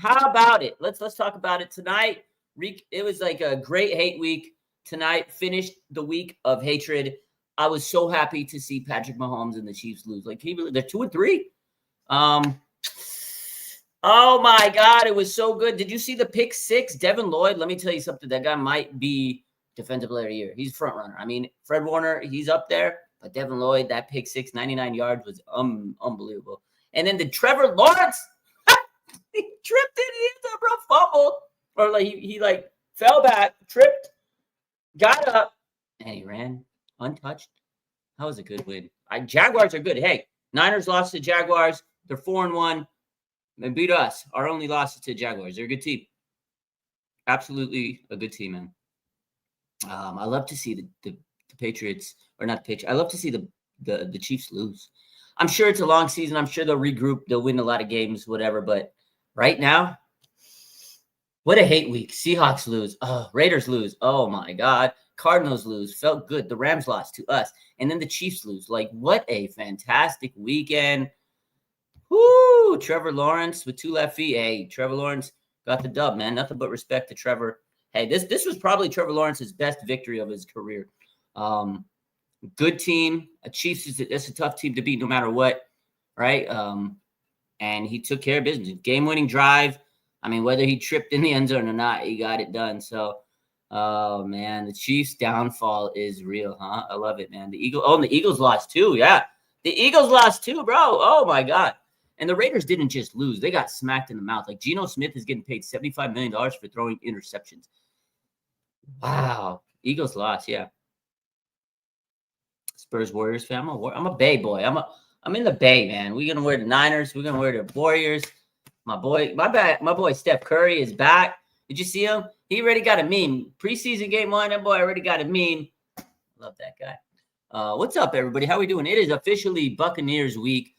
how about it? Let's talk about it tonight. It was like a great hate week tonight. Finished the week of hatred. I was so happy to see Patrick Mahomes and the Chiefs lose. Like, they're 2-3. Oh my God, it was so good. Did you see the pick six? Devin Lloyd, let me tell you something. That guy might be defensive player of the year. He's front runner. I mean, Fred Warner, he's up there, but Devin Lloyd, that pick six, 99 yards was unbelievable. And then the Trevor Lawrence, he tripped in the end, bro, fumbled, or like he like fell back, tripped, got up, and he ran untouched. That was a good win. Jaguars are good. Hey, Niners lost to Jaguars. They're 4-1. They beat us. Our only loss is to Jaguars. They're a good team. Absolutely a good team, man. I love to see the Patriots, or not the Patriots. I love to see the Chiefs lose. I'm sure it's a long season. I'm sure they'll regroup. They'll win a lot of games, whatever. But right now, what a hate week. Seahawks lose. Oh, Raiders lose. Oh, my God. Cardinals lose. Felt good. The Rams lost to us. And then the Chiefs lose. Like, what a fantastic weekend. Woo! Trevor Lawrence with 2 left feet. Hey, Trevor Lawrence got the dub, man. Nothing but respect to Trevor. Hey, this was probably Trevor Lawrence's best victory of his career. Good team. Chiefs it's a tough team to beat no matter what, right? And he took care of business. Game-winning drive. I mean, whether he tripped in the end zone or not, he got it done. So, oh man, the Chiefs' downfall is real, huh? I love it, man. And the Eagles lost too. Yeah, the Eagles lost too, bro. Oh my God. And the Raiders didn't just lose; they got smacked in the mouth. Like, Geno Smith is getting paid $75 million for throwing interceptions. Wow, Eagles lost. Yeah. Spurs Warriors fan. I'm a Bay boy. I'm in the Bay, man. We're gonna wear the Niners. We're gonna wear the Warriors. My boy Steph Curry is back. Did you see him? He already got a meme. Preseason game 1, that boy already got a meme. Love that guy. What's up, everybody? How we doing? It is officially Buccaneers week.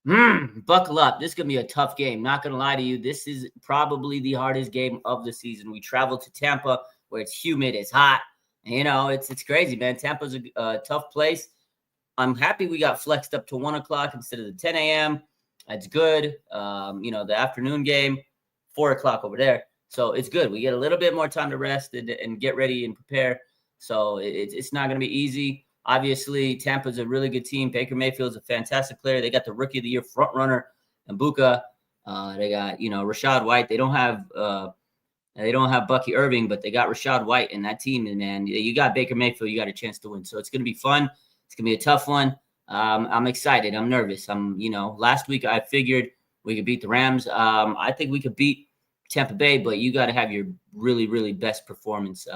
Buckle up. This is going to be a tough game. Not going to lie to you. This is probably the hardest game of the season. We travel to Tampa where it's humid, it's hot. And, you know, it's crazy, man. Tampa's a tough place. I'm happy we got flexed up to 1 o'clock instead of the 10 a.m. That's good. The afternoon game, 4 o'clock over there. So it's good. We get a little bit more time to rest and get ready and prepare. So it's not going to be easy. Obviously, Tampa's a really good team. Baker Mayfield's a fantastic player. They got the Rookie of the Year front runner, Mbuka. They got Rashad White. They don't have Bucky Irving, but they got Rashad White in that team. And man, you got Baker Mayfield. You got a chance to win. So it's going to be fun. It's going to be a tough one. I'm excited. I'm nervous. Last week I figured we could beat the Rams. I think we could beat Tampa Bay, but you got to have your really, really best performance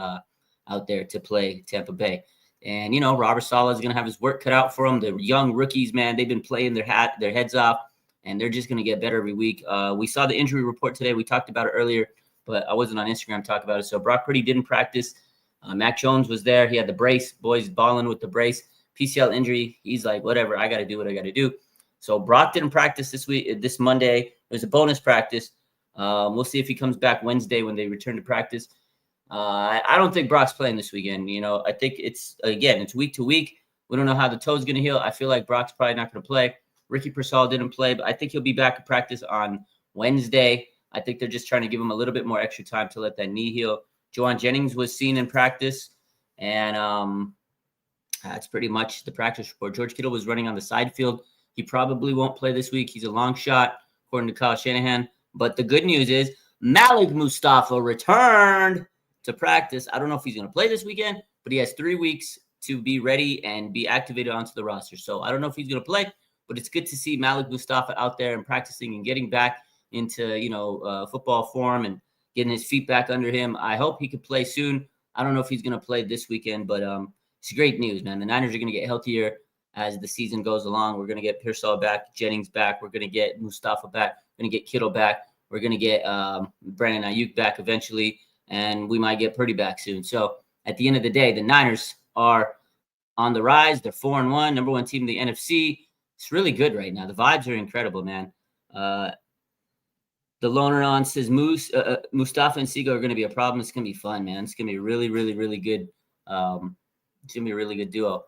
out there to play Tampa Bay. And, Robert Saleh is going to have his work cut out for him. The young rookies, man, they've been playing their heads off, and they're just going to get better every week. We saw the injury report today. We talked about it earlier, but I wasn't on Instagram to talk about it. So Brock Purdy didn't practice. Mac Jones was there. He had the brace. Boys balling with the brace. PCL injury. He's like, whatever, I got to do what I got to do. So Brock didn't practice this Monday. There's a bonus practice. We'll see if he comes back Wednesday when they return to practice. I don't think Brock's playing this weekend. I think it's week to week. We don't know how the toe's going to heal. I feel like Brock's probably not going to play. Ricky Pearsall didn't play, but I think he'll be back at practice on Wednesday. I think they're just trying to give him a little bit more extra time to let that knee heal. Juwan Jennings was seen in practice, and that's pretty much the practice report. George Kittle was running on the side field. He probably won't play this week. He's a long shot, according to Kyle Shanahan. But the good news is Malik Mustafa returned to practice. I don't know if he's going to play this weekend, but he has 3 weeks to be ready and be activated onto the roster. So I don't know if he's going to play, but it's good to see Malik Mustafa out there and practicing and getting back into, football form and getting his feet back under him. I hope he could play soon. I don't know if he's going to play this weekend, but it's great news, man. The Niners are going to get healthier as the season goes along. We're going to get Pearsall back, Jennings back. We're going to get Mustafa back. We're going to get Kittle back. We're going to get Brandon Ayuk back eventually. And we might get Purdy back soon. So at the end of the day, the Niners are on the rise. They're 4-1, number 1 team in the NFC. It's really good right now. The vibes are incredible, man. The loner on says Mustafa and Sigo are going to be a problem. It's going to be fun, man. It's going to be really, really, really good. It's going to be a really good duo.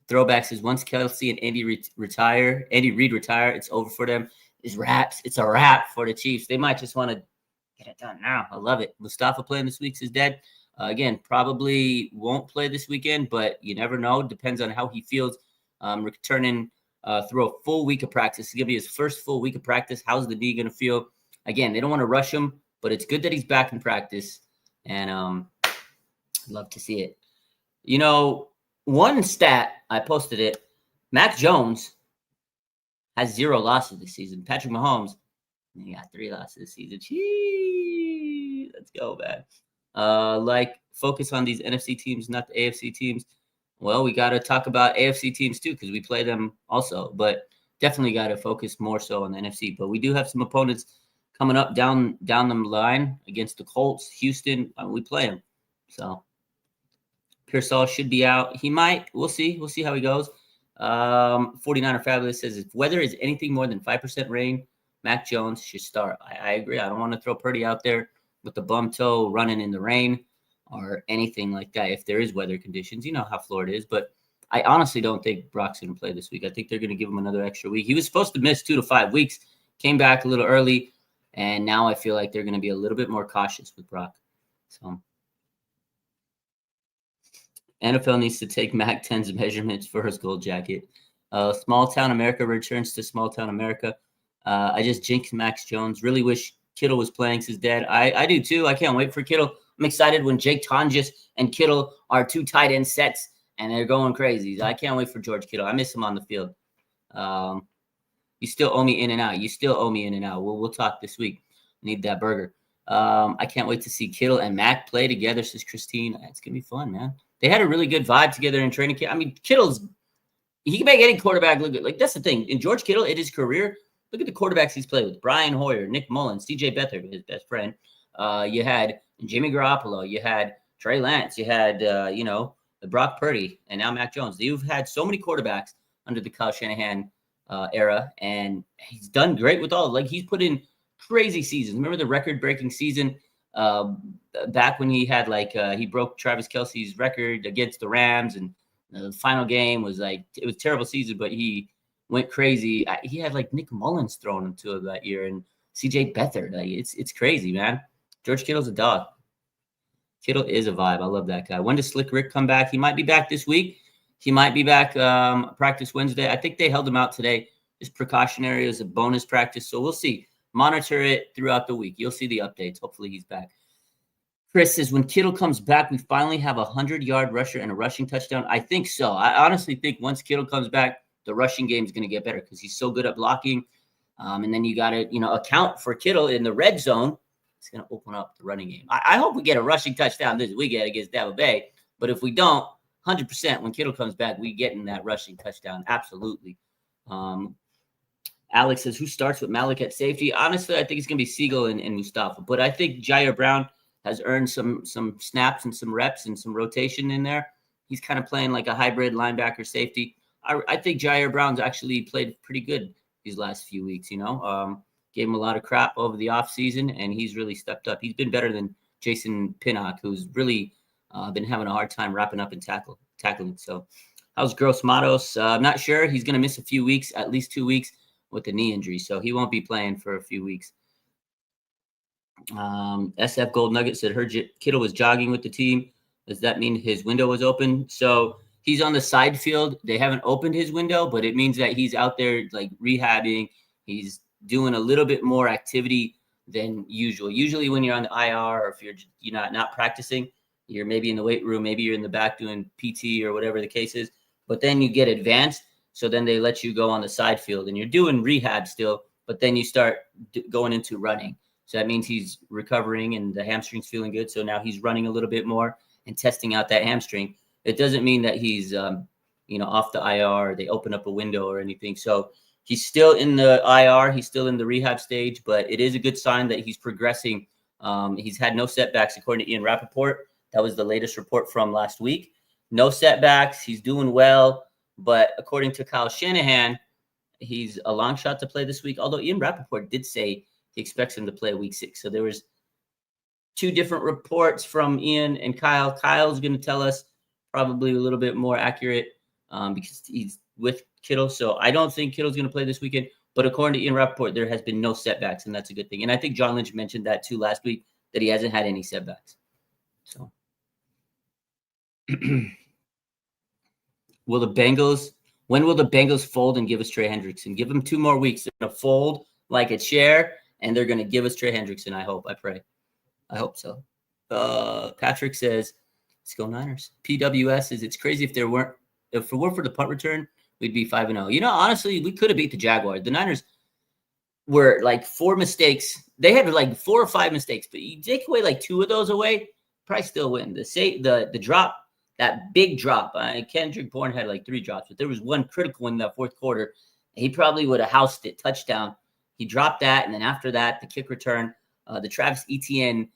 Throwback says once Kelsey and Andy Reid retire, it's over for them. is wraps. It's a wrap for the Chiefs. They might just want to get it done now. I love it. Mustafa playing this week is dead. Again, probably won't play this weekend, but you never know. Depends on how he feels. Returning through a full week of practice. It's going to be his first full week of practice. How's the knee going to feel? Again, they don't want to rush him, but it's good that he's back in practice. And love to see it. You know, one stat, I posted it. Mac Jones has 0 losses this season. Patrick Mahomes, he got 3 losses this season. Gee, let's go, man. Focus on these NFC teams, not the AFC teams. Well, we got to talk about AFC teams too, because we play them also. But definitely got to focus more so on the NFC. But we do have some opponents coming up down the line against the Colts, Houston. We play them. So Pearsall should be out. He might. We'll see. We'll see how he goes. 49er Fabulous says if weather is anything more than 5% rain, Mac Jones should start. I agree. I don't want to throw Purdy out there with the bum toe running in the rain or anything like that. If there is weather conditions, you know how Florida is. But I honestly don't think Brock's going to play this week. I think they're going to give him another extra week. He was supposed to miss 2 to 5 weeks, came back a little early, and now I feel like they're going to be a little bit more cautious with Brock. So NFL needs to take Mac 10's measurements for his gold jacket. Small Town America returns to Small Town America. I just jinxed Max Jones. Really wish Kittle was playing since dead. I do too. I can't wait for Kittle. I'm excited when Jake Tonjes and Kittle are 2 tight end sets and they're going crazy. I can't wait for George Kittle. I miss him on the field. You still owe me in and out. You still owe me in and out. We'll talk this week. Need that burger. I can't wait to see Kittle and Mac play together, says Christine. It's going to be fun, man. They had a really good vibe together in training camp. I mean, he can make any quarterback look good. Like, that's the thing. In George Kittle, in his career, look at the quarterbacks he's played with. Brian Hoyer, Nick Mullins, CJ Beathard, his best friend. You had Jimmy Garoppolo. You had Trey Lance. You had, Brock Purdy, and now Mac Jones. You've had so many quarterbacks under the Kyle Shanahan era, and he's done great with all. Like, he's put in crazy seasons. Remember the record-breaking season back when he had he broke Travis Kelce's record against the Rams, and the final game was it was a terrible season, but he went crazy. He had Nick Mullins thrown into it that year, and CJ Beathard. It's crazy, man. George Kittle's a dog. Kittle is a vibe. I love that guy. When does Slick Rick come back? He might be back this week. He might be back practice Wednesday. I think they held him out today. Just precautionary as a bonus practice. So we'll see. Monitor it throughout the week. You'll see the updates. Hopefully he's back. Chris says, when Kittle comes back, we finally have a 100-yard rusher and a rushing touchdown. I think so. I honestly think once Kittle comes back, the rushing game is going to get better because he's so good at blocking. And then you got to, account for Kittle in the red zone. It's going to open up the running game. I hope we get a rushing touchdown this weekend against Tampa Bay. But if we don't, 100% when Kittle comes back, we get in that rushing touchdown. Absolutely. Alex says, who starts with Malik at safety? Honestly, I think it's going to be Siegel and Mustafa. But I think Jair Brown has earned some snaps and some reps and some rotation in there. He's kind of playing like a hybrid linebacker safety. I think Jair Brown's actually played pretty good these last few weeks, Gave him a lot of crap over the offseason, and he's really stepped up. He's been better than Jason Pinnock, who's really been having a hard time wrapping up and tackling. So how's Gross Matos? I'm not sure. He's going to miss a few weeks, at least 2 weeks, with a knee injury. So he won't be playing for a few weeks. SF Gold Nugget said, heard Kittle was jogging with the team. Does that mean his window was open? So he's on the side field. They haven't opened his window, but it means that he's out there rehabbing. He's doing a little bit more activity than usual. Usually when you're on the IR or if you're not practicing, you're maybe in the weight room, maybe you're in the back doing PT or whatever the case is, but then you get advanced. So then they let you go on the side field and you're doing rehab still, but then you start going into running. So that means he's recovering and the hamstring's feeling good. So now he's running a little bit more and testing out that hamstring. It doesn't mean that he's, off the IR, or they open up a window or anything. So he's still in the IR. He's still in the rehab stage, but it is a good sign that he's progressing. He's had no setbacks, according to Ian Rappaport. That was the latest report from last week. No setbacks. He's doing well. But according to Kyle Shanahan, he's a long shot to play this week, although Ian Rappaport did say he expects him to play week 6. So there was 2 different reports from Ian and Kyle. Kyle's going to tell us probably a little bit more accurate because he's with Kittle. So I don't think Kittle's going to play this weekend. But according to Ian Rappaport, there has been no setbacks, and that's a good thing. And I think John Lynch mentioned that too last week, that he hasn't had any setbacks. So when will the Bengals fold and give us Trey Hendrickson? Give them 2 more weeks. They're going to fold like a chair, and they're going to give us Trey Hendrickson. I pray. I hope so. Patrick says, let's go Niners. PWS says, it's crazy if it weren't for the punt return, we'd be 5-0. You know, honestly, we could have beat the Jaguars. The Niners were like 4 mistakes. They had like 4 or 5 mistakes, but you take away like 2 of those away, probably still win. The drop, that big drop. Kendrick Bourne had like 3 drops, but there was one critical one in that 4th quarter. He probably would have housed it, touchdown. He dropped that, and then after that, the kick return, the Travis Etienne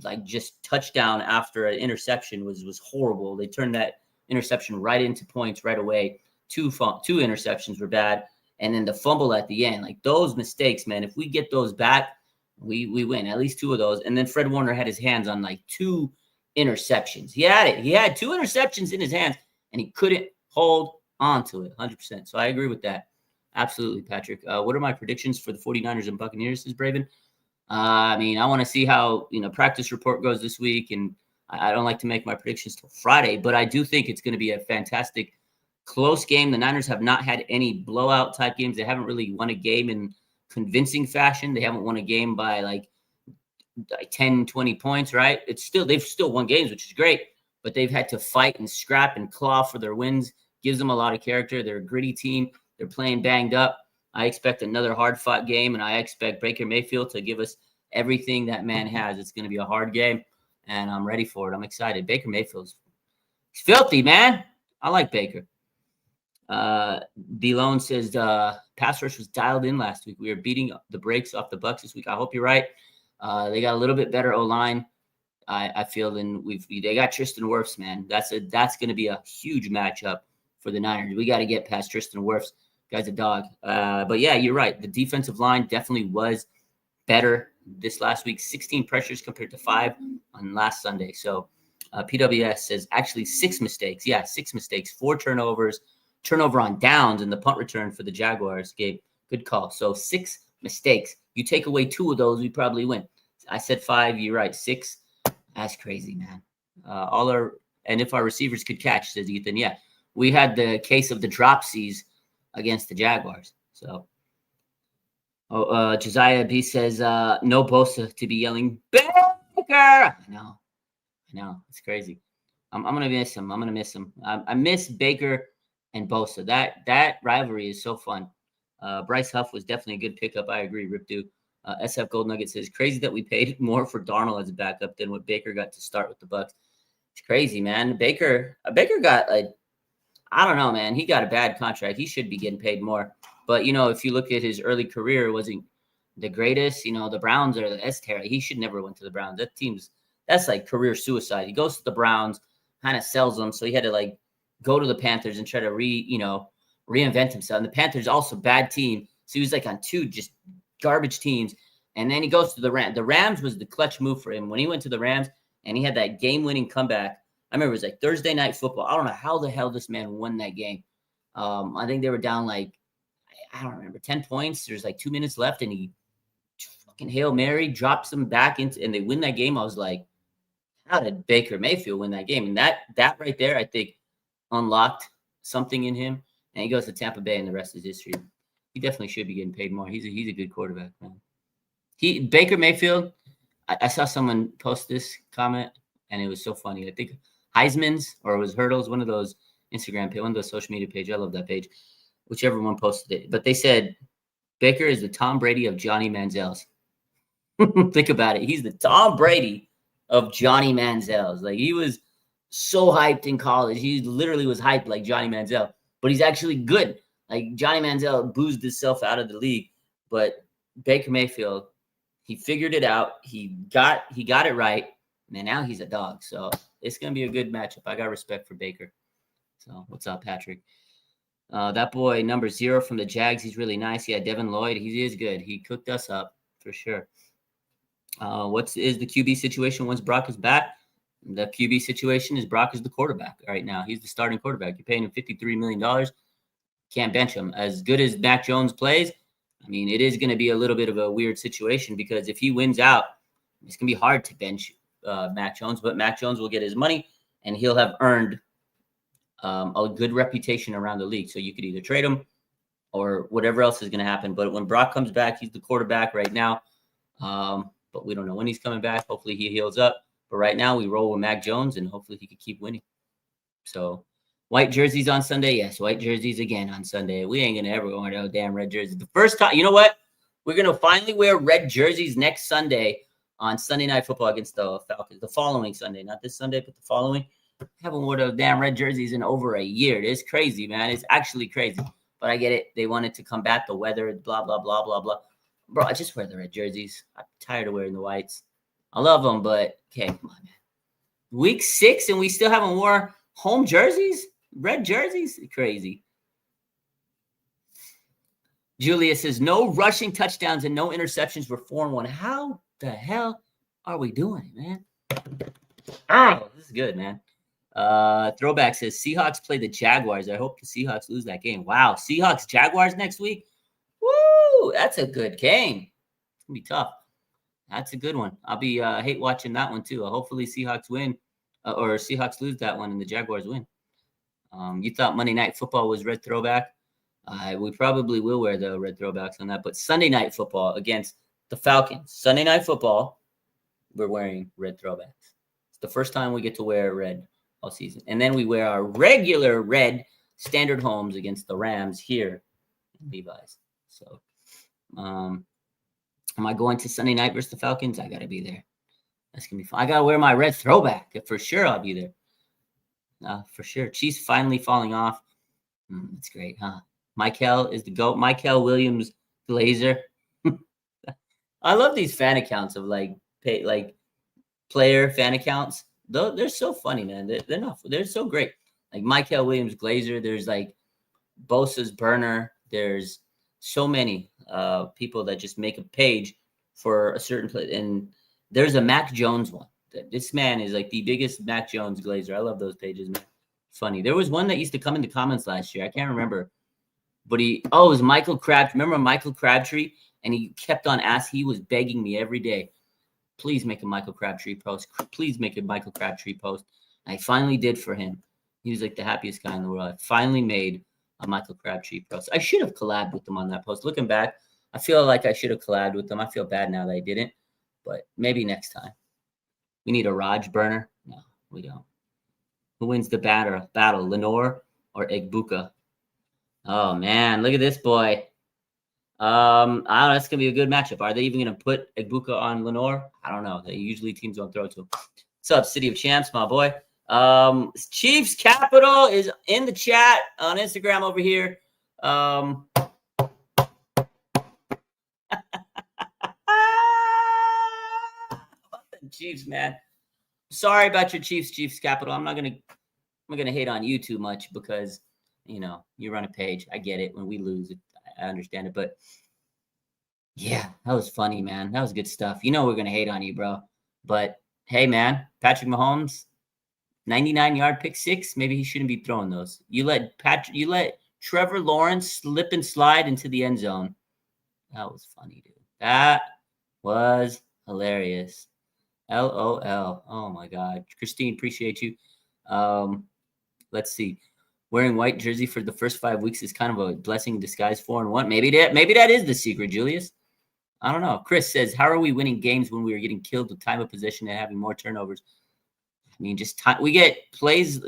like just touchdown after an interception was horrible. They turned that interception right into points right away. 2 interceptions were bad, and then the fumble at the end, like those mistakes, man. If we get those back, we win at least 2 of those. And then Fred Warner had his hands on like 2 interceptions. He had it. He had 2 interceptions in his hands, and he couldn't hold on to it 100%. So I agree with that. Absolutely, Patrick. What are my predictions for the 49ers and Buccaneers, says Braven? I mean, I want to see how, practice report goes this week, and I don't like to make my predictions till Friday, but I do think it's going to be a fantastic, close game. The Niners have not had any blowout type games. They haven't really won a game in convincing fashion. They haven't won a game by like 10, 20 points, right? They've still won games, which is great, but they've had to fight and scrap and claw for their wins. Gives them a lot of character. They're a gritty team. They're playing banged up. I expect another hard-fought game, and I expect Baker Mayfield to give us everything that man has. It's going to be a hard game, and I'm ready for it. I'm excited. Baker Mayfield's filthy, man. I like Baker. D-Lone says pass rush was dialed in last week. We were beating the brakes off the Bucs this week. I hope you're right. They got a little bit better O-line, I feel, than they got Tristan Wirfs, man. That's going to be a huge matchup for the Niners. We got to get past Tristan Wirfs. Guy's a dog. But yeah, you're right. The defensive line definitely was better this last week. 16 pressures compared to 5 on last Sunday. So PWS says actually 6 mistakes. Yeah, 6 mistakes, 4 turnovers, turnover on downs, and the punt return for the Jaguars. Gabe, good call. So 6 mistakes. You take away 2 of those, we probably win. I said 5. You're right. 6. That's crazy, man. And if our receivers could catch, says Ethan. Yeah, we had the case of the dropsies against the Jaguars. So, Josiah B says, no Bosa to be yelling, Baker! I know. It's crazy. I'm going to miss him. I miss Baker and Bosa. That rivalry is so fun. Bryce Huff was definitely a good pickup. I agree, Rip Duke. SF Gold Nugget says, crazy that we paid more for Darnold as a backup than what Baker got to start with the Bucs. It's crazy, man. Baker got I don't know, man. He got a bad contract. He should be getting paid more. But, if you look at his early career, wasn't the greatest. The Browns are the S-Terry. He should never went to the Browns. That's like career suicide. He goes to the Browns, kind of sells them. So he had to go to the Panthers and try to reinvent himself. And the Panthers also bad team. So he was on 2 just garbage teams. And then he goes to the Rams. The Rams was the clutch move for him. When he went to the Rams and he had that game-winning comeback, I remember it was Thursday Night Football. I don't know how the hell this man won that game. I think they were down I don't remember, 10 points. There's 2 minutes left, and he fucking Hail Mary drops them back into, and they win that game. I was like, how did Baker Mayfield win that game? And that right there, I think, unlocked something in him. And he goes to Tampa Bay, and the rest is history. He definitely should be getting paid more. He's a good quarterback, man. Baker Mayfield. I saw someone post this comment, and it was so funny. I think Heisman's or it was Hurdles, one of those Instagram page, one of those social media page. I love that page, whichever one posted it. But they said Baker is the Tom Brady of Johnny Manziel's. Think about it. He's the Tom Brady of Johnny Manziel's. He was so hyped in college. He literally was hyped like Johnny Manziel, but he's actually good. Johnny Manziel boozed himself out of the league, but Baker Mayfield, he figured it out. He got it right. And now he's a dog. So it's going to be a good matchup. I got respect for Baker. So what's up, Patrick? That boy, number 0 from the Jags, he's really nice. Yeah, Devin Lloyd, he is good. He cooked us up for sure. What is the QB situation once Brock is back? The QB situation is Brock is the quarterback right now. He's the starting quarterback. You're paying him $53 million. Can't bench him. As good as Mac Jones plays, I mean, it is going to be a little bit of a weird situation because if he wins out, it's going to be hard to bench Mac Jones, but Mac Jones will get his money and he'll have earned a good reputation around the league. So you could either trade him or whatever else is going to happen. But when Brock comes back, he's the quarterback right now. But we don't know when he's coming back. Hopefully he heals up. But right now we roll with Mac Jones and hopefully he could keep winning. So white jerseys on Sunday. Yes, white jerseys again on Sunday. We ain't going to ever go into damn red jerseys. The first time, you know what? We're going to finally wear red jerseys next Sunday on Sunday Night Football against the Falcons. The following Sunday, not this Sunday, but the following. I haven't worn those damn red jerseys in over a year. It's crazy, man. It's actually crazy. But I get it. They wanted to combat the weather, blah, blah, blah, blah, blah. Bro, I just wear the red jerseys. I'm tired of wearing the whites. I love them, but okay, come on, man. Week 6 and we still haven't worn home jerseys? Red jerseys? Crazy. Julia says, no rushing touchdowns and no interceptions were 4-1. How the hell are we doing it, man? Oh, this is good, man. Throwback says, Seahawks play the Jaguars. I hope the Seahawks lose that game. Wow, Seahawks-Jaguars next week? Woo, that's a good game. It's going to be tough. That's a good one. I'll be hate watching that one, too. Hopefully Seahawks win or Seahawks lose that one and the Jaguars win. You thought Monday Night Football was red throwback? We probably will wear the red throwbacks on that. But Sunday Night Football against the Falcons. Sunday Night Football, we're wearing red throwbacks. It's the first time we get to wear red all season. And then we wear our regular red standard homes against the Rams here in Levi's. So, am I going to Sunday night versus the Falcons? I got to be there. That's going to be fun. I got to wear my red throwback. For sure, I'll be there. For sure. Chiefs finally falling off. That's great, huh? Michael is the GOAT. Michael Williams Glazer. I love these fan accounts of player fan accounts. They're so funny, man. They're so great. Like Michael Williams Glazer. There's like Bosa's burner. There's so many people that just make a page for a certain place. And there's a Mac Jones one. This man is like the biggest Mac Jones Glazer. I love those pages, man. Funny. There was one that used to come in the comments last year. I can't remember. But it was Michael Crabtree. Remember Michael Crabtree? And he kept on asking. He was begging me every day, please make a Michael Crabtree post. Please make a Michael Crabtree post. I finally did for him. He was like the happiest guy in the world. I finally made a Michael Crabtree post. I should have collabed with him on that post. Looking back, I feel like I should have collabed with them. I feel bad now that I didn't, but maybe next time. We need a Raj burner. No, we don't. Who wins the battle, Lenore or Egbuka? Oh, man, look at this boy. I don't know. That's going to be a good matchup. Are they even going to put Egbuka on Lenore? I don't know. Usually teams don't throw to him. What's up, City of Champs, my boy? Chiefs Capital is in the chat on Instagram over here. Chiefs, man. Sorry about your Chiefs Capital. I'm not gonna hate on you too much because you run a page. I get it. When we lose, I understand it. But yeah, that was funny, man. That was good stuff. We're gonna hate on you, bro. But hey, man, Patrick Mahomes, 99-yard pick six. Maybe he shouldn't be throwing those. You let Trevor Lawrence slip and slide into the end zone. That was funny, dude. That was hilarious. LOL. Oh my God. Christine, appreciate you. Let's see. Wearing white jersey for the first 5 weeks is kind of a blessing in disguise. 4-1. Maybe that is the secret, Julius. I don't know. Chris says, how are we winning games when we are getting killed with time of possession and having more turnovers? I mean, just time. We get plays.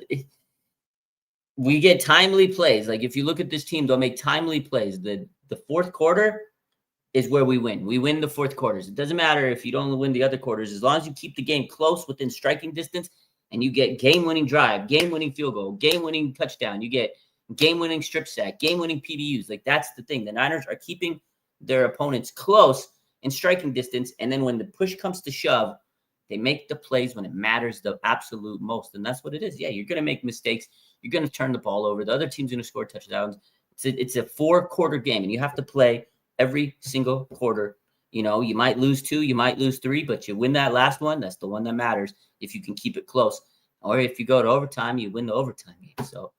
We get timely plays. Like if you look at this team, they'll make timely plays. The fourth quarter is where we win. We win the fourth quarters. It doesn't matter if you don't win the other quarters. As long as you keep the game close within striking distance and you get game-winning drive, game-winning field goal, game-winning touchdown, you get game-winning strip sack, game-winning PBUs. Like that's the thing. The Niners are keeping their opponents close in striking distance. And then when the push comes to shove, they make the plays when it matters the absolute most. And that's what it is. Yeah, you're going to make mistakes. You're going to turn the ball over. The other team's going to score touchdowns. It's a 4-quarter game, and you have to play every single quarter. You might lose 2, you might lose 3, but you win that last one. That's the one that matters if you can keep it close. Or if you go to overtime, you win the overtime game. So,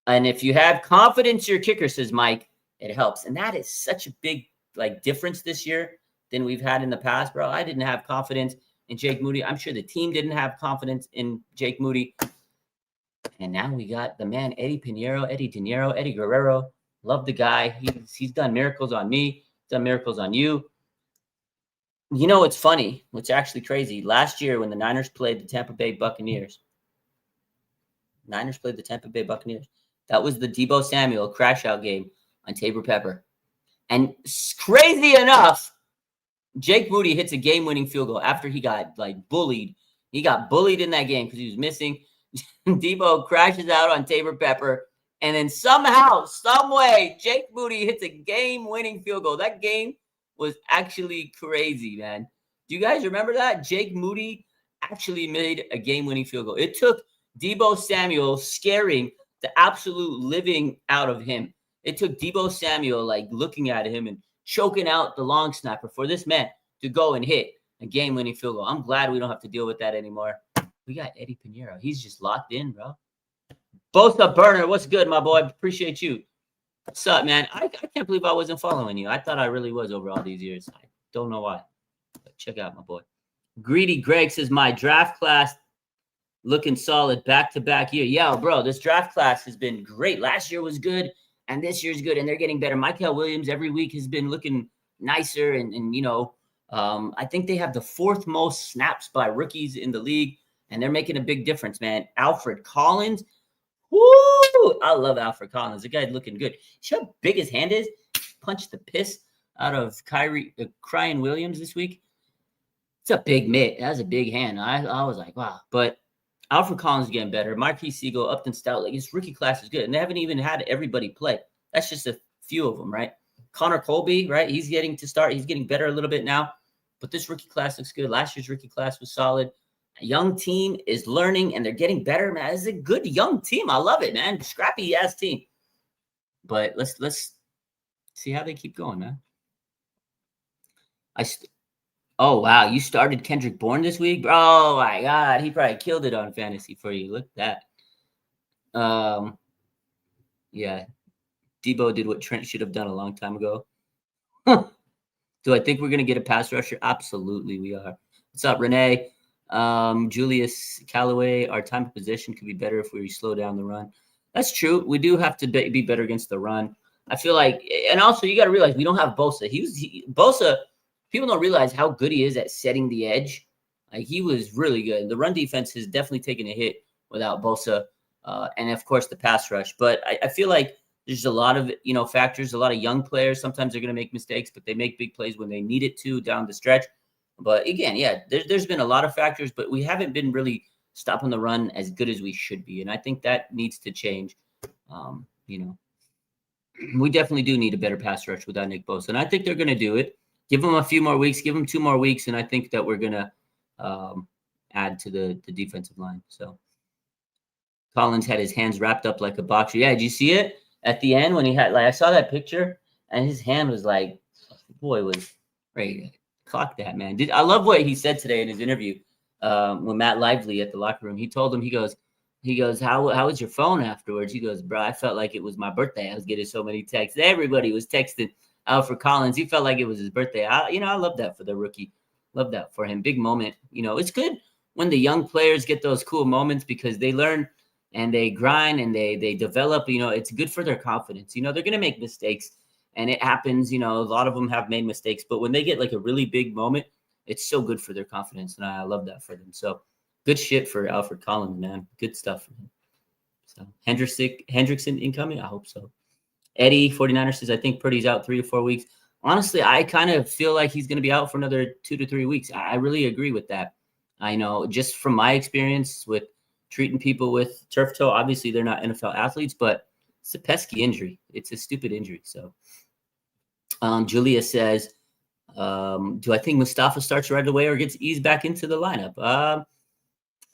and if you have confidence, your kicker, says Mike, it helps. And that is such a big like difference this year than we've had in the past, bro. I didn't have confidence in Jake Moody. I'm sure the team didn't have confidence in Jake Moody. And now we got the man, Eddie Pinheiro, Eddie De Niro, Eddie Guerrero. Love the guy. He's done miracles on me, done miracles on you. You know what's funny? What's actually crazy? Last year when the Niners played the Tampa Bay Buccaneers, that was the Deebo Samuel crash out game on Tabor Pepper. And crazy enough, Jake Moody hits a game-winning field goal after he got like bullied. He got bullied in that game because he was missing. Deebo crashes out on Tabor Pepper. And then somehow, some way, Jake Moody hits a game-winning field goal. That game was actually crazy, man. Do you guys remember that? Jake Moody actually made a game-winning field goal. It took Deebo Samuel scaring the absolute living out of him. It took Deebo Samuel like looking at him and choking out the long snapper for this man to go and hit a game-winning field goal. I'm glad we don't have to deal with that anymore. We got Eddie Pinheiro. He's just locked in, bro. Bosa Burner, what's good, my boy? Appreciate you. What's up, man? I can't believe I wasn't following you. I thought I really was over all these years. I don't know why. But check out my boy. Greedy Greg says, my draft class looking solid back-to-back year. Yeah, bro, this draft class has been great. Last year was good, and this year's good, and they're getting better. Michael Williams every week has been looking nicer, and you know, I think they have the 4th most snaps by rookies in the league, and they're making a big difference, man. Alfred Collins, woo! I love Alfred Collins. The guy's looking good. See how big his hand is? Punched the piss out of Ryan Williams this week. It's a big mitt. That was a big hand. I was like, wow. But Alfred Collins is getting better. Marquise Siegel, Upton Stout, like his rookie class is good. And they haven't even had everybody play. That's just a few of them, right? Connor Colby, right? He's getting to start. He's getting better a little bit now. But this rookie class looks good. Last year's rookie class was solid. A young team is learning, and they're getting better, man. It's a good young team. I love it, man. Scrappy-ass team. But let's see how they keep going, man. Oh, wow. You started Kendrick Bourne this week? Oh, my God. He probably killed it on fantasy for you. Look at that. Yeah. Deebo did what Trent should have done a long time ago. Do I think we're going to get a pass rusher? Absolutely, we are. What's up, Renee? Julius Callaway, our time of possession could be better if we slow down the run. That's true. We do have to be better against the run. I feel like, and also you got to realize we don't have Bosa. Bosa, people don't realize how good he is at setting the edge. Like he was really good. The run defense has definitely taken a hit without Bosa, and of course the pass rush. But I feel like there's a lot of factors. A lot of young players. Sometimes they're going to make mistakes, but they make big plays when they need it to down the stretch. But again, yeah, there's been a lot of factors, but we haven't been really stopping the run as good as we should be. And I think that needs to change. We definitely do need a better pass rush without Nick Bosa. And I think they're going to do it. Give them a few more weeks, give them 2 more weeks. And I think that we're going to add to the defensive line. So Collins had his hands wrapped up like a boxer. Yeah, did you see it at the end when he had, like, I saw that picture and his hand was like, boy, was ready to clock that, man. I love what he said today in his interview with Matt Lively at the locker room. He told him, he goes, how was your phone afterwards? He goes, bro, I felt like it was my birthday. I was getting so many texts. Everybody was texting Alfred Collins. He felt like it was his birthday. I love that for the rookie. Love that for him. Big moment. It's good when the young players get those cool moments because they learn and they grind and they develop. It's good for their confidence. They're going to make mistakes. And it happens, a lot of them have made mistakes, but when they get like a really big moment, it's so good for their confidence. And I love that for them. So good shit for Alfred Collins, man. Good stuff for him. So Hendrickson incoming? I hope so. Eddie, 49ers says, I think Purdy's out 3 to 4 weeks. Honestly, I kind of feel like he's going to be out for another 2 to 3 weeks. I really agree with that. I know just from my experience with treating people with turf toe, obviously they're not NFL athletes, but it's a pesky injury. It's a stupid injury. So Julia says, do I think Mustafa starts right away or gets eased back into the lineup?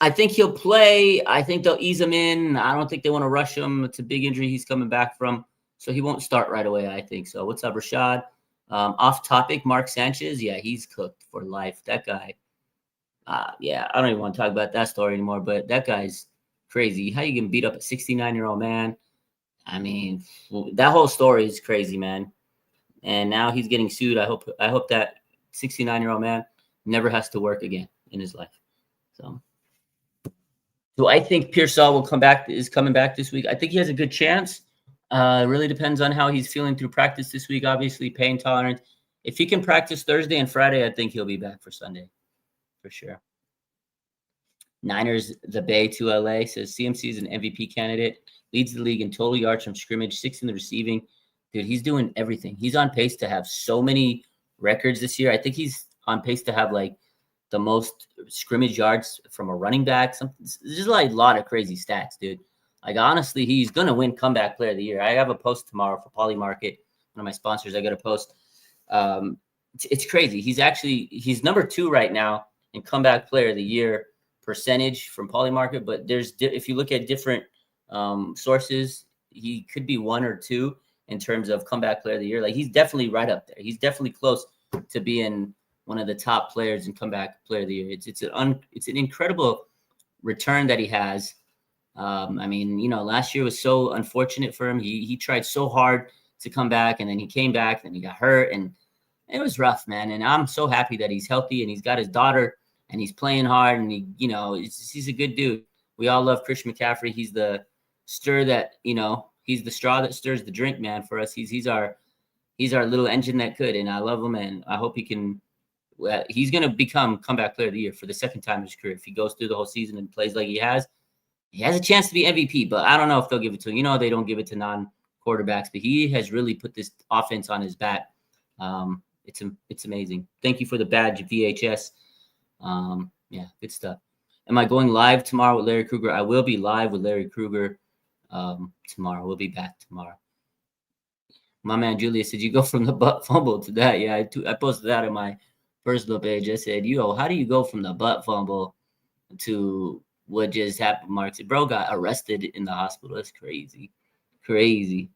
I think he'll play. I think they'll ease him in. I don't think they want to rush him. It's a big injury he's coming back from, so he won't start right away, I think. So what's up, Rashad? Off topic, Mark Sanchez. Yeah, he's cooked for life. That guy. Yeah, I don't even want to talk about that story anymore, but that guy's crazy. How you can beat up a 69-year-old man? I mean, that whole story is crazy, man. And now he's getting sued. I hope that 69-year-old man never has to work again in his life. So, do I think Pearsall will come back? Is coming back this week? I think he has a good chance. It really depends on how he's feeling through practice this week. Obviously, pain tolerant. If he can practice Thursday and Friday, I think he'll be back for Sunday for sure. Niners, the Bay to LA says CMC is an MVP candidate, leads the league in total yards from scrimmage, 6th in the receiving. Dude, he's doing everything. He's on pace to have so many records this year. I think he's on pace to have like the most scrimmage yards from a running back. There's just like a lot of crazy stats, dude. Like, honestly, he's going to win comeback player of the year. I have a post tomorrow for Poly Market, one of my sponsors. I got a post. It's crazy. He's number 2 right now in comeback player of the year percentage from Poly Market. But if you look at different sources, he could be 1 or 2 in terms of comeback player of the year. Like, he's definitely right up there. He's definitely close to being one of the top players in comeback player of the year. It's an incredible return that he has. I mean, last year was so unfortunate for him. He tried so hard to come back, and then he came back, then he got hurt, and it was rough, man. And I'm so happy that he's healthy and he's got his daughter and he's playing hard, and he's a good dude. We all love Christian McCaffrey. He's the straw that stirs the drink, man, for us. He's our little engine that could, and I love him, and I hope he can. He's going to become comeback player of the year for the second time in his career. If he goes through the whole season and plays like he has a chance to be MVP, but I don't know if they'll give it to him. They don't give it to non-quarterbacks, but he has really put this offense on his back. It's amazing. Thank you for the badge, VHS. Yeah, good stuff. Am I going live tomorrow with Larry Krueger? I will be live with Larry Krueger tomorrow. We'll be back tomorrow. My man Julius said, you go from the butt fumble to that. Yeah, I posted that on my personal page. I said, how do you go from the butt fumble to what just happened? Mark said, bro got arrested in the hospital. That's crazy. Crazy.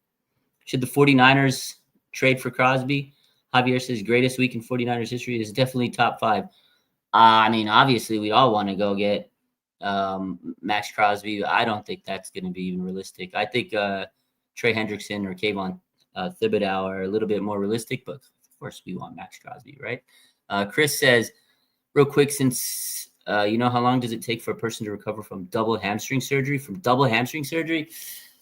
Should the 49ers trade for Crosby? Javier says, greatest week in 49ers history is definitely top 5. I mean, obviously, we all want to go get Max Crosby. I don't think that's going to be even realistic. I think Trey Hendrickson or Kayvon Thibodeau are a little bit more realistic, but of course, we want Max Crosby, right? Chris says, real quick, since how long does it take for a person to recover from double hamstring surgery? From double hamstring surgery,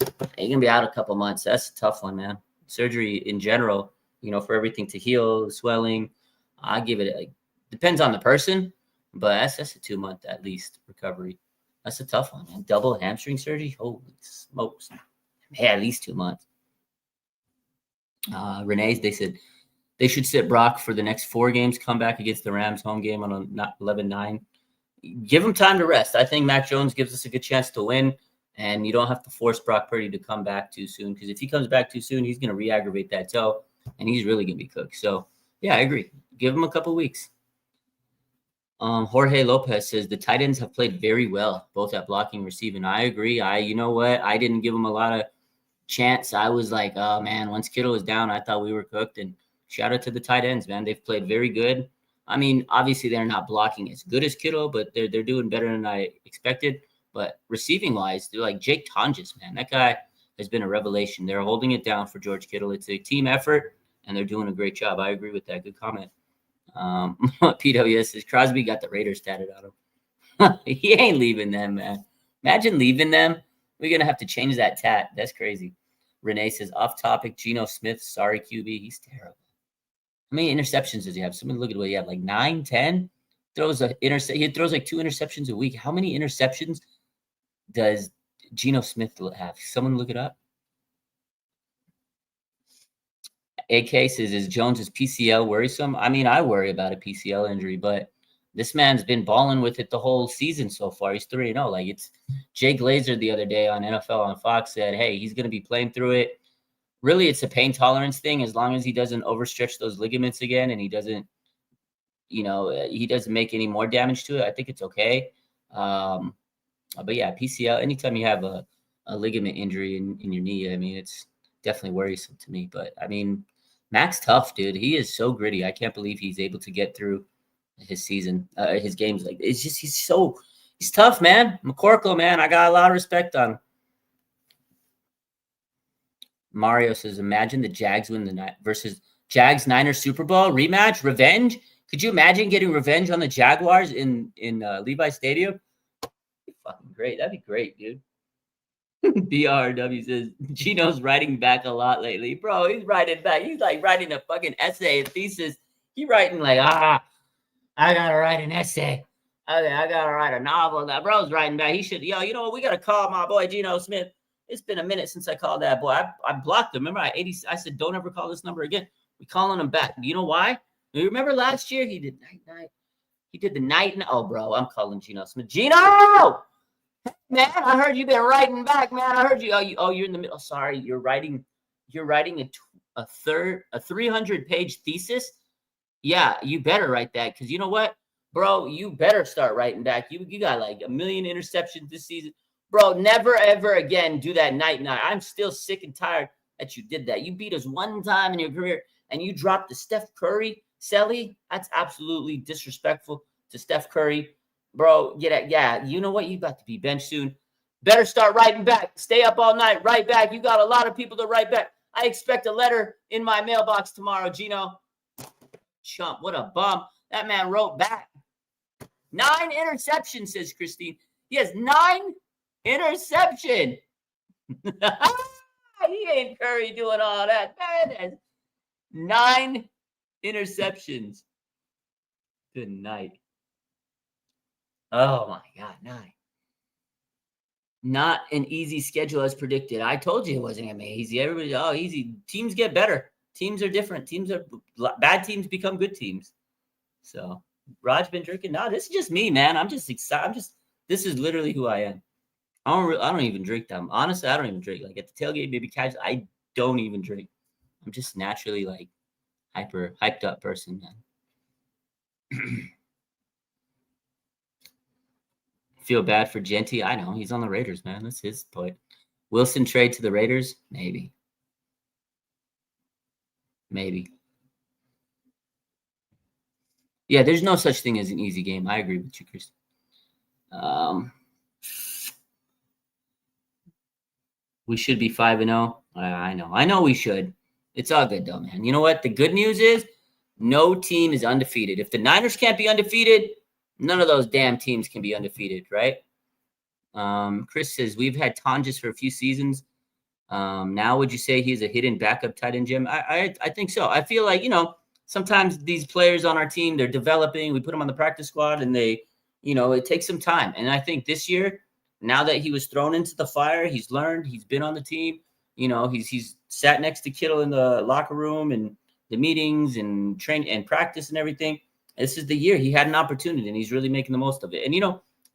you're going to be out a couple months. That's a tough one, man. Surgery in general, for everything to heal, swelling, I give it depends on the person, but that's a 2-month at least recovery. That's a tough one, man. Double hamstring surgery? Holy smokes. Yeah, at least 2 months. Renee's, they said they should sit Brock for the next 4 games, come back against the Rams home game on 11-9. Give him time to rest. I think Mac Jones gives us a good chance to win, and you don't have to force Brock Purdy to come back too soon, because if he comes back too soon, he's going to re-aggravate that toe, and he's really going to be cooked. So, yeah, I agree. Give him a couple weeks. Jorge Lopez says the tight ends have played very well, both at blocking and receiving. I agree. You know what? I didn't give them a lot of chance. I was like, oh, man, once Kittle was down, I thought we were cooked. And shout out to the tight ends, man. They've played very good. I mean, obviously, they're not blocking as good as Kittle, but they're doing better than I expected. But receiving-wise, they're like Jake Tonjes, man. That guy has been a revelation. They're holding it down for George Kittle. It's a team effort, and they're doing a great job. I agree with that. Good comment. PWS says Crosby got the Raiders tatted on him. He ain't leaving them, man. Imagine leaving them. We're going to have to change that tat. That's crazy. Renee says, off topic, Geno Smith, sorry, QB. He's terrible. How many interceptions does he have? Someone look at what he had, like 9, 10? He throws like 2 interceptions a week. How many interceptions does Geno Smith have? Someone look it up. AK says, is Jones's PCL worrisome? I mean, I worry about a PCL injury, but this man's been balling with it the whole season so far. He's 3-0. Like, it's Jay Glazer the other day on NFL on Fox said, hey, he's going to be playing through it. Really, it's a pain tolerance thing. As long as he doesn't overstretch those ligaments again and he doesn't, he doesn't make any more damage to it, I think it's okay. But yeah, PCL, anytime you have a ligament injury in your knee, I mean, it's definitely worrisome to me. But I mean, Mac's tough, dude. He is so gritty. I can't believe he's able to get through his season, his games. Like, it's just, he's tough, man. McCorkle, man, I got a lot of respect on him. Mario says, imagine the Jags win the night versus Jags Niners Super Bowl rematch, revenge. Could you imagine getting revenge on the Jaguars in Levi Stadium? Fucking great. That'd be great, dude. BRW says Gino's writing back a lot lately. Bro, he's writing back. He's like writing a fucking essay, a thesis. He writing like, I gotta write an essay. Okay, I gotta write a novel. That bro's writing back. He should, you know what? We gotta call my boy Gino Smith. It's been a minute since I called that boy. I blocked him. Remember, I said, don't ever call this number again. We calling him back. You know why? You remember last year he did night. He did the night. Oh, bro, I'm calling Gino Smith. Gino! Man, I heard you've been writing back, man. I heard you. You're in the middle. Sorry, you're writing a 300-page thesis. Yeah, you better write that because you know what, bro? You better start writing back. You got like 1 million interceptions this season, bro. Never ever again do that night. I'm still sick and tired that you did that. You beat us one time in your career and you dropped the Steph Curry celly. That's absolutely disrespectful to Steph Curry. Bro, yeah, you know what? You about to be benched soon. Better start writing back. Stay up all night. Write back. You got a lot of people to write back. I expect a letter in my mailbox tomorrow, Gino. Chump, what a bum. That man wrote back. 9 interceptions, says Christine. He has 9 interception. He ain't Curry doing all that. Man, has 9 interceptions. Good night. Oh, my God, 9. Not an easy schedule as predicted. I told you it wasn't going to be easy. Everybody, easy. Teams get better. Teams are different. Bad teams become good teams. So, Raj been drinking? No, this is just me, man. I'm just excited. This is literally who I am. I don't even drink them. Honestly, I don't even drink. Like at the tailgate, maybe casual. I don't even drink. I'm just naturally like hyped up person, man. Feel bad for Genty. I know he's on the Raiders, man. That's his point. Wilson trade to the Raiders? Maybe. Yeah, there's no such thing as an easy game. I agree with you, Chris. We should be 5-0. I know we should. It's all good though, man. You know what? The good news is no team is undefeated. If the Niners can't be undefeated, none of those damn teams can be undefeated, right? Chris says we've had Tonjes for a few seasons. Now would you say he's a hidden backup tight end, Jim? I think so. I feel like, sometimes these players on our team, they're developing. We put them on the practice squad and they, it takes some time. And I think this year, now that he was thrown into the fire, he's learned, he's been on the team, he's sat next to Kittle in the locker room and the meetings and train and practice and everything. This is the year he had an opportunity and he's really making the most of it. And,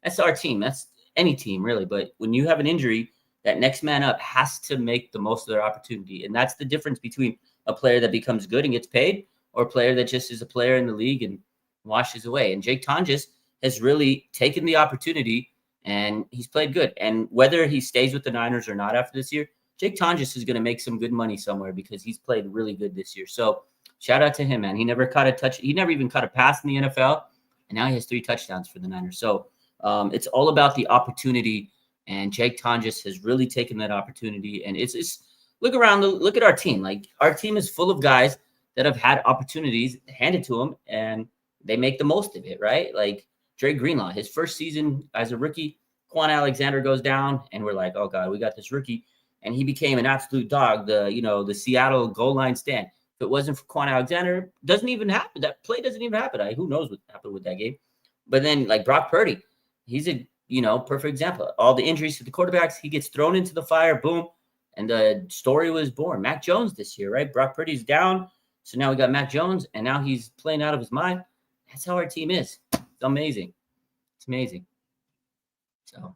that's our team. That's any team really. But when you have an injury, that next man up has to make the most of their opportunity. And that's the difference between a player that becomes good and gets paid or a player that just is a player in the league and washes away. And Jake Tonjes has really taken the opportunity and he's played good. And whether he stays with the Niners or not after this year, Jake Tonjes is going to make some good money somewhere because he's played really good this year. So shout out to him, man. He never caught a touch. He never even caught a pass in the NFL. And now he has 3 touchdowns for the Niners. So it's all about the opportunity. And Jake Tonjes has really taken that opportunity. And it's look around, look at our team. Like our team is full of guys that have had opportunities handed to them and they make the most of it, right? Like Dre Greenlaw, his first season as a rookie, Quan Alexander goes down and we're like, oh God, we got this rookie. And he became an absolute dog, the Seattle goal line stand. If it wasn't for Quan Alexander, doesn't even happen. That play doesn't even happen. Who knows what happened with that game? But then like Brock Purdy, he's a perfect example. All the injuries to the quarterbacks, he gets thrown into the fire, boom, and the story was born. Mac Jones this year, right? Brock Purdy's down, so now we got Mac Jones, and now he's playing out of his mind. That's how our team is. It's amazing. It's amazing. So,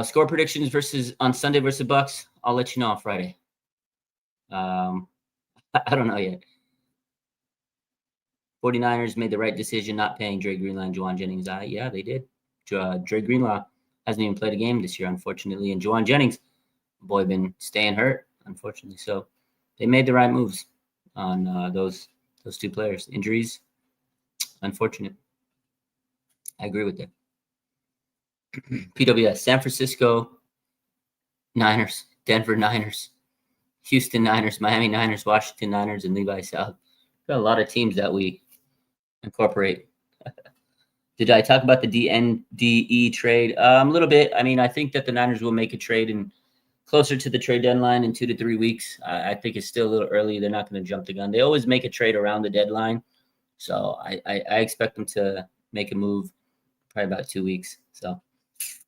score predictions on Sunday versus Bucks. I'll let you know on Friday. I don't know yet. 49ers made the right decision not paying Dre Greenlaw and Juwan Jennings. Yeah, they did. Dre Greenlaw hasn't even played a game this year, unfortunately. And Juwan Jennings, boy, been staying hurt, unfortunately. So they made the right moves on those 2 players. Injuries, unfortunate. I agree with that. PWS, San Francisco Niners Denver Niners, Houston Niners, Miami Niners, Washington Niners, and Levi South. Got a lot of teams that we incorporate. Did I talk about the DNDE trade? A little bit. I mean, I think that the Niners will make a trade in closer to the trade deadline in 2 to 3 weeks. I think it's still a little early. They're not going to jump the gun. They always make a trade around the deadline. So I expect them to make a move probably about 2 weeks. So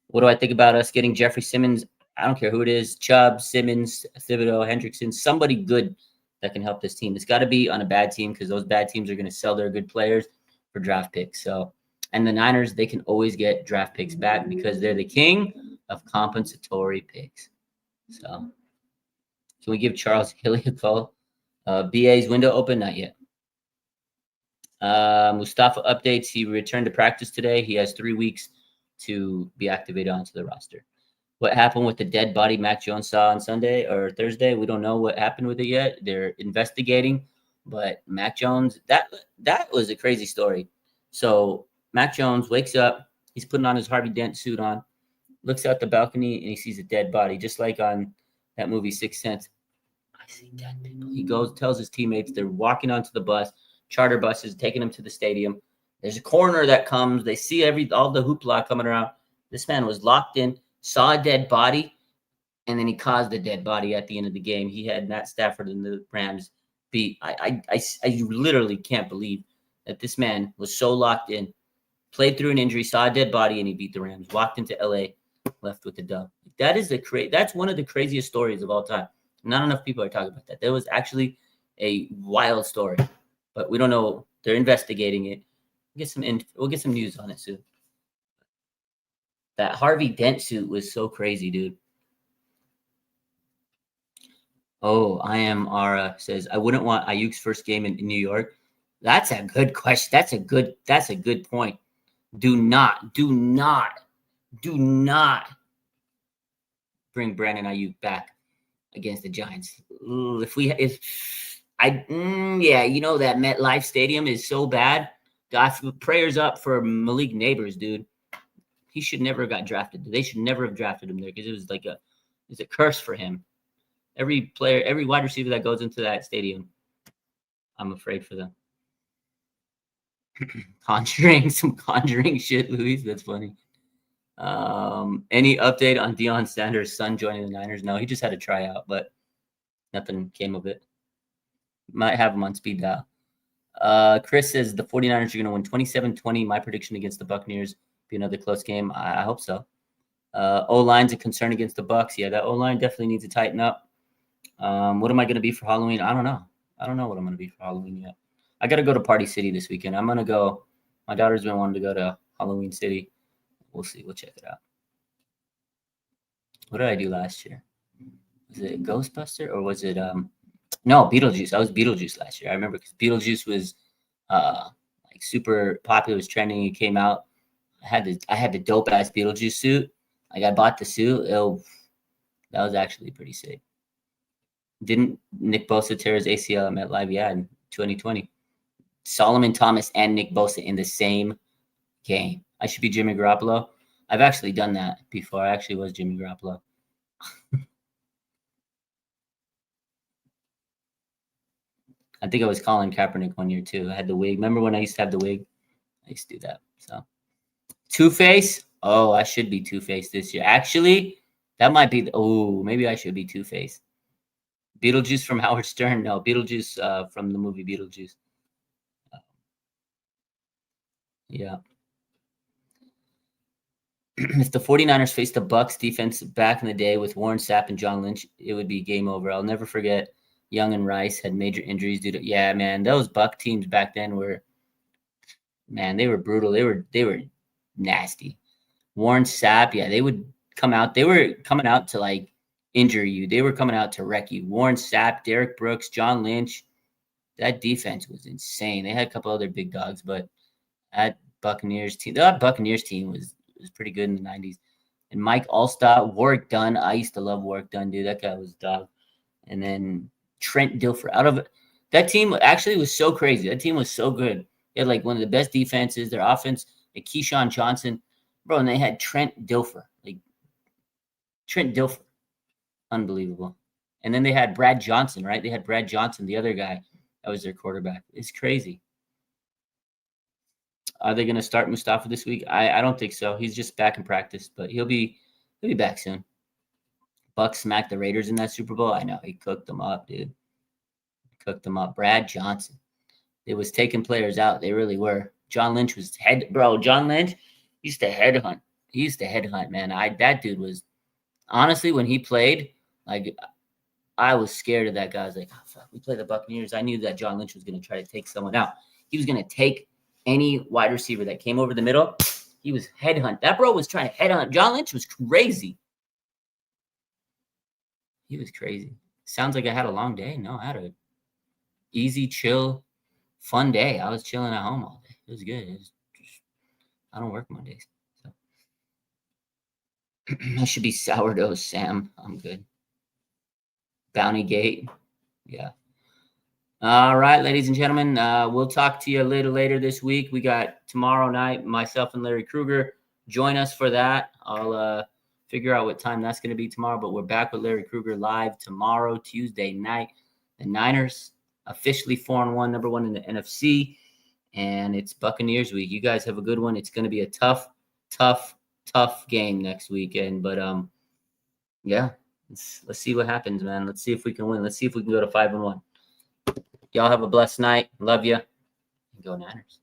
what do I think about us getting Jeffrey Simmons? I don't care who it is, Chubb, Simmons, Thibodeau, Hendrickson, somebody good that can help this team. It's got to be on a bad team because those bad teams are going to sell their good players for draft picks. So, and the Niners, they can always get draft picks back because they're the king of compensatory picks. So, can we give Charles Hilly a call? BA's window open? Not yet. Mustafa updates. He returned to practice today. He has 3 weeks to be activated onto the roster. What happened with the dead body Mac Jones saw on Sunday or Thursday? We don't know what happened with it yet. They're investigating, but Mac Jones, that was a crazy story. So Mac Jones wakes up. He's putting on his Harvey Dent suit on, looks out the balcony, and he sees a dead body, just like on that movie Sixth Sense. I see dead people. He goes, tells his teammates. They're walking onto the bus, charter buses, taking him to the stadium. There's a coroner that comes. They see all the hoopla coming around. This man was locked in, saw a dead body, and then he caused a dead body at the end of the game. He had Matt Stafford and the Rams beat. I literally can't believe that this man was so locked in, played through an injury, saw a dead body, and he beat the Rams. Walked into LA, left with the dub. That's one of the craziest stories of all time. Not enough people are talking about that. That was actually a wild story, but we don't know. They're investigating it. We'll get some news on it soon. That Harvey Dent suit was so crazy, dude. Oh, I am Ara says I wouldn't want Ayuk's first game in New York. That's a good question. That's a good point. Do not bring Brandon Ayuk back against the Giants. Yeah, that MetLife Stadium is so bad. God, prayers up for Malik Neighbors, dude. He should never have got drafted. They should never have drafted him there because it was it's a curse for him. Every wide receiver that goes into that stadium, I'm afraid for them. Some conjuring shit, Luis. That's funny. Any update on Deion Sanders' son joining the Niners? No, he just had a tryout, but nothing came of it. Might have him on speed dial. Chris says the 49ers are going to win 27-20. My prediction against the Buccaneers be another close game. I hope so. O-line's a concern against the Bucs. Yeah, that O-line definitely needs to tighten up. What am I going to be for Halloween? I don't know. I don't know what I'm going to be for Halloween yet. I got to go to Party City this weekend. I'm going to go. My daughter's been wanting to go to Halloween City. We'll see. We'll check it out. What did I do last year? Was it Ghostbuster or was it no, Beetlejuice. I was Beetlejuice last year. I remember because Beetlejuice was like super popular. It was trending. It came out. I had the dope ass Beetlejuice suit. Like I bought the suit. That was actually pretty sick. Didn't Nick Bosa tear his ACL at MetLife? Yeah, in 2020. Solomon Thomas and Nick Bosa in the same game. I should be Jimmy Garoppolo. I've actually done that before. I actually was Jimmy Garoppolo. I think I was Colin Kaepernick one year too. I had the wig. Remember when I used to have the wig? I used to do that. So Two-Face. Oh, I should be Two-Face this year. Actually, that might be. Maybe I should be Two-Face. Beetlejuice from Howard Stern. No, Beetlejuice from the movie Beetlejuice. Yeah. If the 49ers faced the Bucs defense back in the day with Warren Sapp and John Lynch, it would be game over. I'll never forget Young and Rice had major injuries due to those Buck teams back then were they were brutal. They were nasty. Warren Sapp, they would come out. They were coming out to like injure you. They were coming out to wreck you. Warren Sapp, Derek Brooks, John Lynch. That defense was insane. They had a couple other big dogs, but that Buccaneers team was pretty good in the 90s. And Mike Allstott, Warwick Dunn. I used to love Warwick Dunn, dude. That guy was a dog. And then Trent Dilfer. That team actually was so crazy. That team was so good. They had like one of the best defenses. Their offense, like Keyshawn Johnson. Bro, and they had Trent Dilfer. Unbelievable. And then they had Brad Johnson, right? They had Brad Johnson, the other guy that was their quarterback. It's crazy. Are they going to start Mustafa this week? I don't think so. He's just back in practice, but he'll be back soon. Bucks smacked the Raiders in that Super Bowl. I know he cooked them up, dude. Cooked them up. Brad Johnson. It was taking players out. They really were. John Lynch was John Lynch used to headhunt. He used to headhunt, man. That dude was honestly when he played, like I was scared of that guy. I was like, oh, fuck, we play the Buccaneers. I knew that John Lynch was going to try to take someone out. He was going to take any wide receiver that came over the middle. He was headhunt. That bro was trying to headhunt. John Lynch was crazy. He was crazy. Sounds like I had a long day. No, I had a easy, chill, fun day. I was chilling at home all day. It was good. I don't work Mondays. So. I should be sourdough Sam. I'm good. Bounty Gate. Yeah. All right, ladies and gentlemen, we'll talk to you a little later this week. We got tomorrow night, myself and Larry Krueger. Join us for that. I'll figure out what time that's going to be tomorrow, but we're back with Larry Krueger live tomorrow, Tuesday night. The Niners officially 4-1, number one in the NFC, and it's Buccaneers week. You guys have a good one. It's going to be a tough game next weekend, but yeah, let's see what happens, man. Let's see if we can win. Let's see if we can go to 5-1. Y'all have a blessed night. Love you. Go Niners.